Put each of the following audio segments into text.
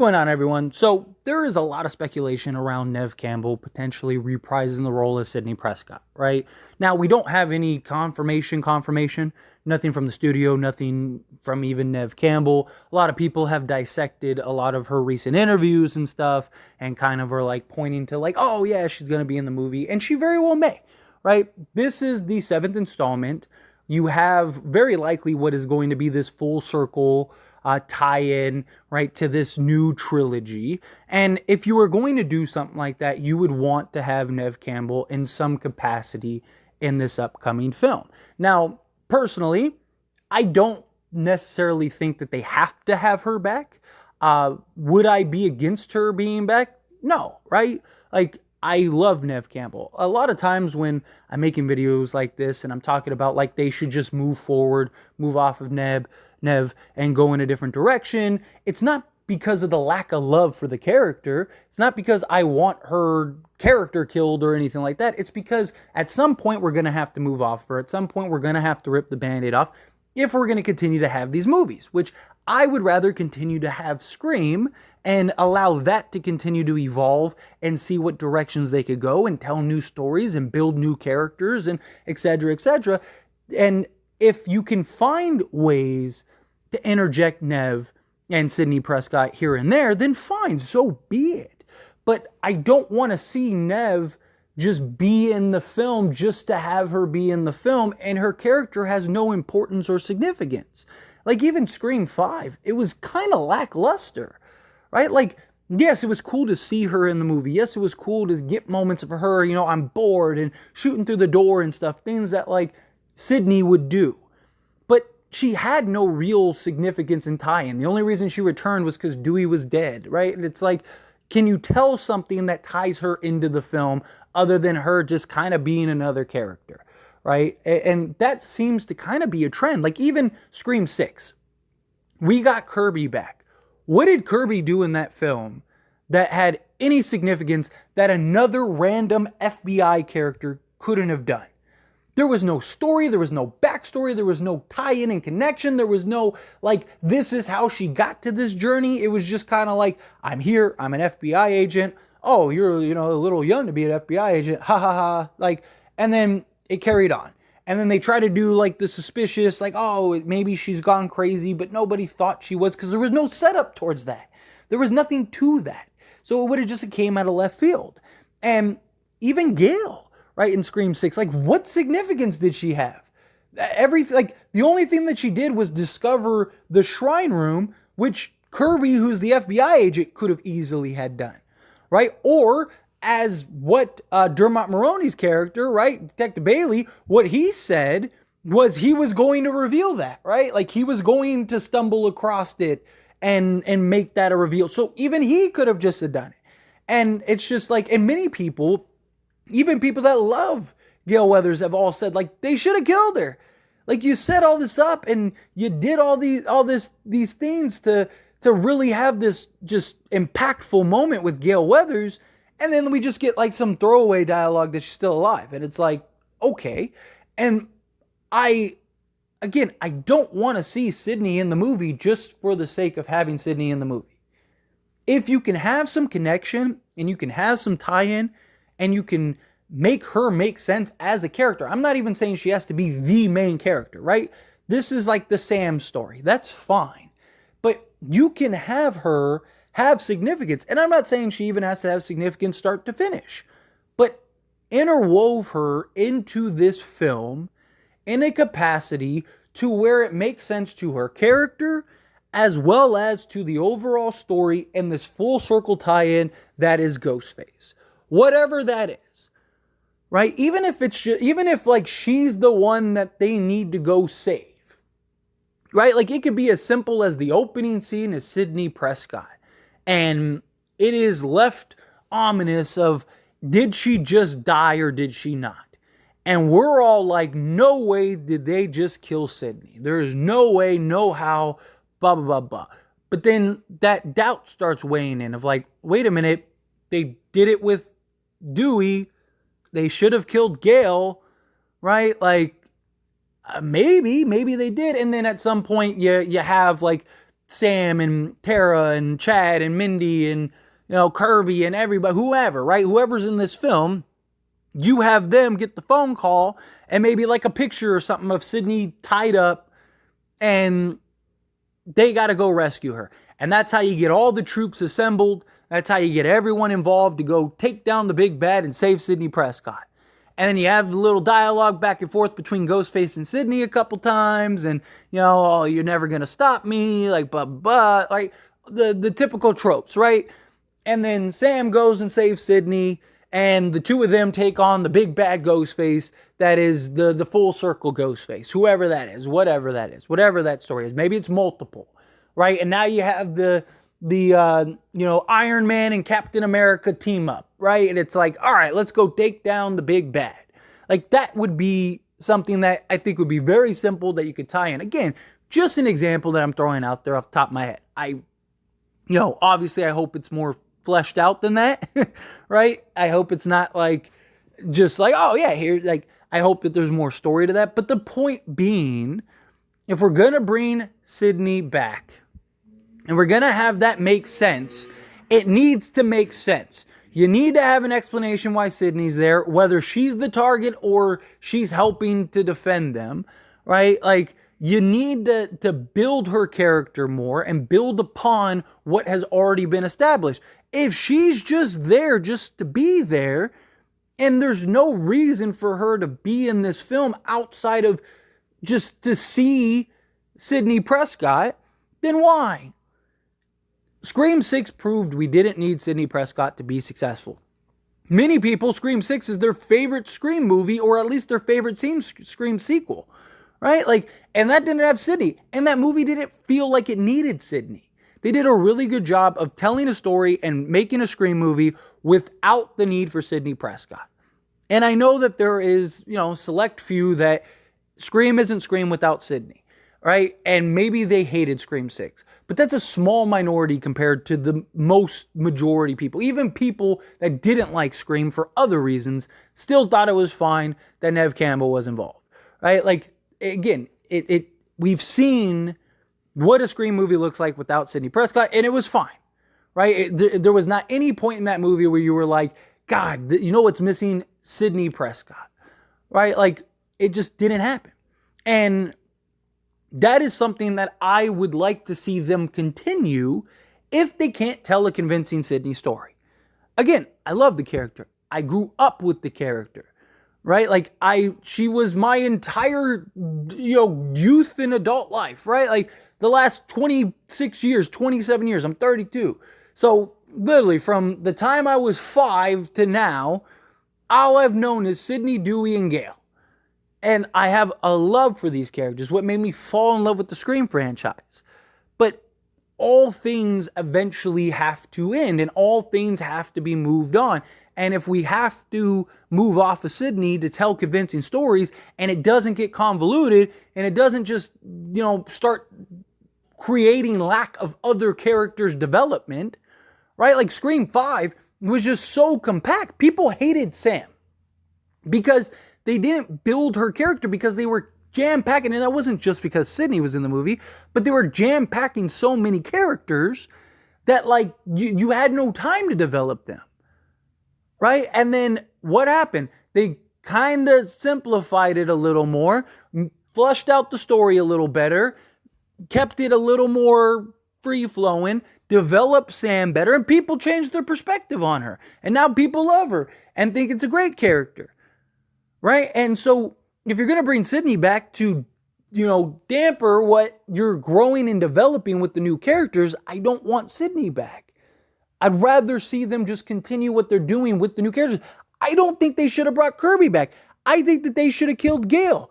going on, everyone? So there is a lot of speculation around Nev Campbell potentially reprising the role as Sidney Prescott, right? Now, we don't have any confirmation, nothing from the studio, nothing from even Nev Campbell. A lot of people have dissected a lot of her recent interviews and stuff and kind of are like pointing to like, oh yeah, she's going to be in the movie, and she very well may, right? This is the 7th installment. You have very likely what is going to be this full circle tie-in, right, to this new trilogy. And if you were going to do something like that, you would want to have Nev Campbell in some capacity in this upcoming film. Now, personally, I don't necessarily think that they have to have her back. Would I be against her being back? No, right? Like, I love Nev Campbell. A lot of times when I'm making videos like this and I'm talking about like they should just move forward, move off of Nev and go in a different direction, it's not because of the lack of love for the character. It's not because I want her character killed or anything like that. It's because at some point we're going to have to move off her. At some point we're going to have to rip the Band-Aid off if we're going to continue to have these movies, which I would rather continue to have Scream and allow that to continue to evolve and see what directions they could go and tell new stories and build new characters and et cetera, et cetera. And if you can find ways to interject Nev and Sidney Prescott here and there, then fine, so be it. But I don't want to see Nev just be in the film just to have her be in the film, and her character has no importance or significance. Like even Scream 5, it was kind of lackluster, right? Like, yes, it was cool to see her in the movie. Yes, it was cool to get moments of her, you know, I'm bored and shooting through the door and stuff, things that like Sidney would do. But she had no real significance in tie-in. The only reason she returned was because Dewey was dead, right? And it's like, can you tell something that ties her into the film other than her just kind of being another character, right? And that seems to kind of be a trend. Like even Scream 6, we got Kirby back. What did Kirby do in that film that had any significance that another random FBI character couldn't have done? There was no story, there was no backstory, there was no tie-in and connection, there was no, like, this is how she got to this journey. It was just kind of like, I'm here, I'm an FBI agent. Oh, you're, you know, a little young to be an FBI agent. Ha ha ha. Like, and then it carried on. And then they try to do like the suspicious, like, oh, maybe she's gone crazy, but nobody thought she was because there was no setup towards that. There was nothing to that. So it would have just came out of left field. And even Gail, right, in Scream 6, like, what significance did she have? Everything, like, the only thing that she did was discover the shrine room, which Kirby, who's the FBI agent, could have easily had done, right? Or as what Dermot Mulroney's character, right, Detective Bailey, what he said was he was going to reveal that, right? Like he was going to stumble across it and make that a reveal. So even he could have just done it. And it's just like, and many people, even people that love Gale Weathers, have all said like they should have killed her. Like you set all this up and you did these things to really have this just impactful moment with Gale Weathers. And then we just get like some throwaway dialogue that she's still alive. And it's like, okay. And I don't want to see Sidney in the movie just for the sake of having Sidney in the movie. If you can have some connection and you can have some tie-in and you can make her make sense as a character. I'm not even saying she has to be the main character, right? This is like the Sam story. That's fine. But you can have her have significance. And I'm not saying she even has to have significance start to finish, but interwove her into this film in a capacity to where it makes sense to her character as well as to the overall story and this full circle tie-in that is Ghostface. Whatever that is, right? Even if like she's the one that they need to go save, right? Like it could be as simple as the opening scene is Sidney Prescott. And it is left ominous of, did she just die or did she not? And we're all like, no way did they just kill Sidney. There is no way, no how, blah, blah, blah, blah. But then that doubt starts weighing in of like, wait a minute, they did it with Dewey. They should have killed Gale, right? Like, maybe they did. And then at some point you have like Sam and Tara and Chad and Mindy and, Kirby and everybody, whoever, right? Whoever's in this film, you have them get the phone call and maybe like a picture or something of Sidney tied up, and they got to go rescue her. And that's how you get all the troops assembled. That's how you get everyone involved to go take down the big bad and save Sidney Prescott. And then you have a little dialogue back and forth between Ghostface and Sidney a couple times. And, oh, you're never going to stop me. Like, but, like the typical tropes, right? And then Sam goes and saves Sidney. And the two of them take on the big bad Ghostface that is the full circle Ghostface. Whoever that is, whatever that story is. Maybe it's multiple, right? And now you have the Iron Man and Captain America team up, right? And it's like, all right, let's go take down the big bad. Like, that would be something that I think would be very simple that you could tie in. Again, just an example that I'm throwing out there off the top of my head. Obviously I hope it's more fleshed out than that, right? I hope it's not like, just like, oh yeah, here, like, I hope that there's more story to that. But the point being, if we're going to bring Sidney back, and we're going to have that make sense, it needs to make sense. You need to have an explanation why Sidney's there, whether she's the target or she's helping to defend them, right? Like, you need to build her character more and build upon what has already been established. If she's just there just to be there, and there's no reason for her to be in this film outside of just to see Sidney Prescott, then why? Scream 6 proved we didn't need Sidney Prescott to be successful. Many people, Scream 6 is their favorite Scream movie, or at least their favorite Scream sequel, right? Like, and that didn't have Sidney, and that movie didn't feel like it needed Sidney. They did a really good job of telling a story and making a Scream movie without the need for Sidney Prescott. And I know that there is, select few that Scream isn't Scream without Sidney, right? And maybe they hated Scream 6. But that's a small minority compared to the most majority people. Even people that didn't like Scream for other reasons still thought it was fine that Neve Campbell was involved, right? Like, again, we've seen what a Scream movie looks like without Sidney Prescott, and it was fine, right? There was not any point in that movie where you were like, God, you know what's missing? Sidney Prescott, right? Like, it just didn't happen. And that is something that I would like to see them continue if they can't tell a convincing Sidney story. Again, I love the character. I grew up with the character, right? Like, she was my entire, youth and adult life, right? Like, the last 26 years, 27 years, I'm 32. So literally from the time I was 5 to now, all I've known is Sidney, Dewey, and Gale. And I have a love for these characters, what made me fall in love with the Scream franchise. But all things eventually have to end, and all things have to be moved on. And if we have to move off of Sidney to tell convincing stories, and it doesn't get convoluted, and it doesn't just, start creating lack of other characters' development, right? Like Scream 5 was just so compact. People hated Sam because they didn't build her character, because they were jam-packing, and that wasn't just because Sidney was in the movie, but they were jam-packing so many characters that, like, you had no time to develop them, right? And then what happened? They kind of simplified it a little more, flushed out the story a little better, kept it a little more free-flowing, developed Sam better, and people changed their perspective on her. And now people love her and think it's a great character. Right? And so if you're going to bring Sidney back to, damper what you're growing and developing with the new characters, I don't want Sidney back. I'd rather see them just continue what they're doing with the new characters. I don't think they should have brought Kirby back. I think that they should have killed Gale.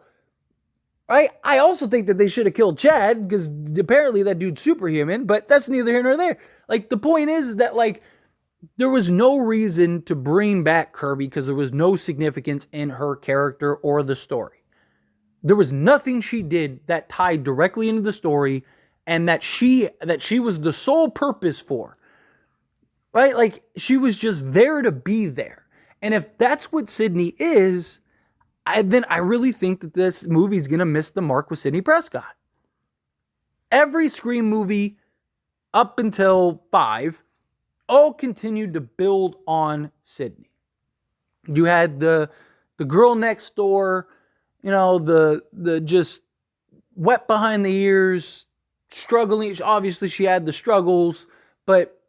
Right? I also think that they should have killed Chad, because apparently that dude's superhuman, but that's neither here nor there. Like, the point is that, like, there was no reason to bring back Kirby because there was no significance in her character or the story. There was nothing she did that tied directly into the story and that she was the sole purpose for. Right? Like, she was just there to be there. And if that's what Sidney is, then I really think that this movie is going to miss the mark with Sidney Prescott. Every Scream movie up until 5 all continued to build on Sidney. You had the girl next door, the just wet behind the ears, struggling. Obviously, she had the struggles, but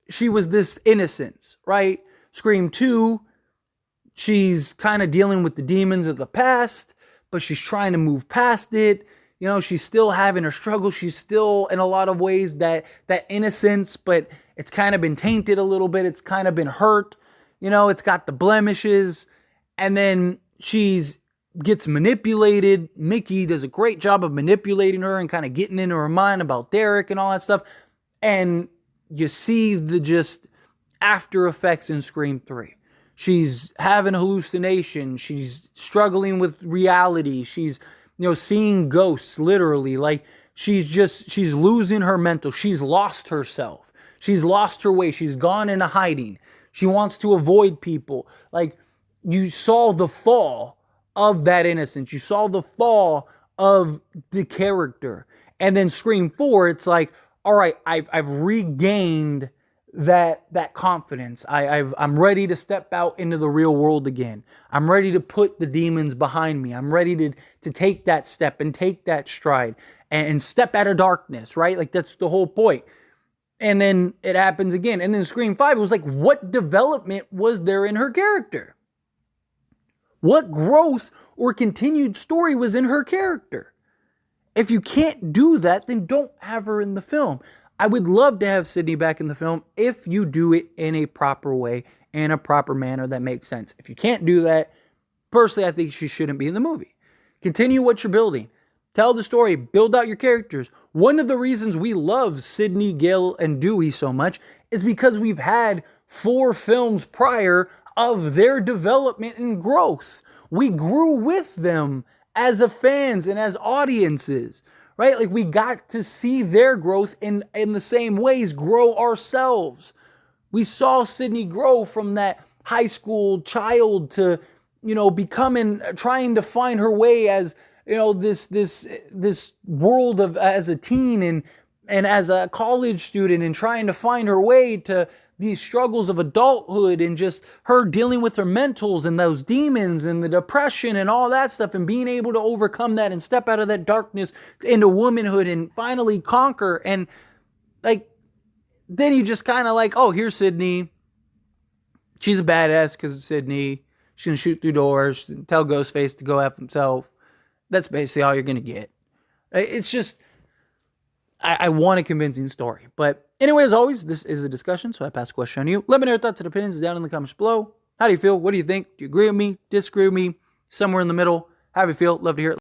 she was this innocence, right? Scream 2, she's kind of dealing with the demons of the past, but she's trying to move past it. She's still having her struggle. She's still, in a lot of ways, that innocence, but it's kind of been tainted a little bit. It's kind of been hurt. It's got the blemishes. And then gets manipulated. Mickey does a great job of manipulating her and kind of getting into her mind about Derek and all that stuff. And you see the just after effects in Scream 3. She's having hallucinations. She's struggling with reality. She's, seeing ghosts, literally. Like, she's losing her mental. She's lost herself. She's lost her way. She's gone into hiding. She wants to avoid people. Like, you saw the fall of that innocence. You saw the fall of the character. And then Scream 4, it's like, all right, I've regained that confidence. I'm ready to step out into the real world again. I'm ready to put the demons behind me. I'm ready to take that step and take that stride and step out of darkness, right? Like, that's the whole point. And then it happens again. And then Scream 5, it was like, what development was there in her character? What growth or continued story was in her character? If you can't do that, then don't have her in the film. I would love to have Sidney back in the film if you do it in a proper way, in a proper manner that makes sense. If you can't do that, personally, I think she shouldn't be in the movie. Continue what you're building. Tell the story. Build out your characters. One of the reasons we love Sidney, Gil, and Dewey so much is because we've had 4 films prior of their development and growth. We grew with them as fans and as audiences, right? Like, we got to see their growth in the same ways, grow ourselves. We saw Sidney grow from that high school child to, trying to find her way as, this world of, as a teen and as a college student, and trying to find her way to these struggles of adulthood, and just her dealing with her mentals and those demons and the depression and all that stuff, and being able to overcome that and step out of that darkness into womanhood and finally conquer. And like, then you just kind of like, oh, here's Sidney. She's a badass because it's Sidney. She's going to shoot through doors, tell Ghostface to go F himself. That's basically all you're going to get. It's just, I want a convincing story. But anyway, as always, this is a discussion, so I pass the question on to you. Let me know your thoughts and opinions down in the comments below. How do you feel? What do you think? Do you agree with me? Disagree with me? Somewhere in the middle? How do you feel? Love to hear it.